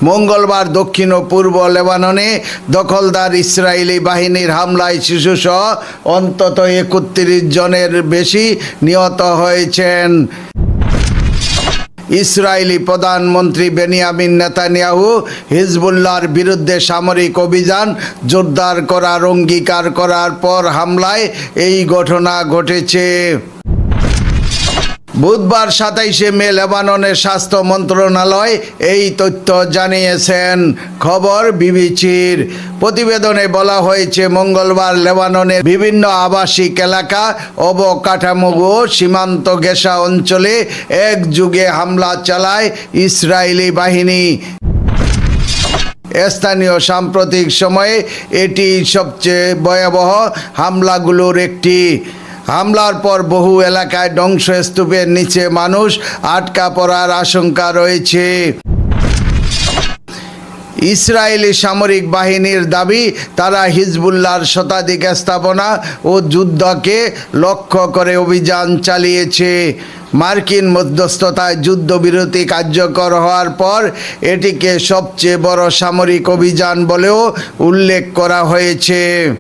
মঙ্গলবার দক্ষিণ ও পূর্ব লেবাননে দখলদার ইসরায়েলি বাহিনীর হামলায় শিশুসহ অন্তত ৩১ জনের বেশি নিহত হয়েছেন। ইসরায়েলি প্রধানমন্ত্রী বেনিয়ামিন নেতানিয়াহু হিজবুল্লাহর বিরুদ্ধে সামরিক অভিযান জোরদার করার অঙ্গীকার করার পর হামলায় এই ঘটনা ঘটেছে। বুধবার ২৭শে মে লেবাননের স্বাস্থ্য মন্ত্রণালয় এই তথ্য জানিয়েছেন। খবর বিবিসির। প্রতিবেদনে বলা হয়েছে, মঙ্গলবার লেবাননের বিভিন্ন আবাসিক এলাকা, অবকাঠামো ও সীমান্ত ঘেঁষা অঞ্চলে একযোগে হামলা চালায় ইসরায়েলি বাহিনী। স্থানীয় সাম্প্রতিক সময়ে এটি সবচেয়ে ভয়াবহ হামলাগুলোর একটি। হামলার পর বহু এলাকায় ধ্বংসস্তূপের নিচে মানুষ আটকা পড়ার আশঙ্কা রয়েছে। ইসরায়েলি সামরিক বাহিনীর দাবি, তারা হিজবুল্লাহর শতাধিক স্থাপনা ও যুদ্ধকে লক্ষ্য করে অভিযান চালিয়েছে। মার্কিন মধ্যস্থতায় যুদ্ধবিরতি কার্যকর হওয়ার পর এটিকে সবচেয়ে বড় সামরিক অভিযান বলেও উল্লেখ করা হয়েছে।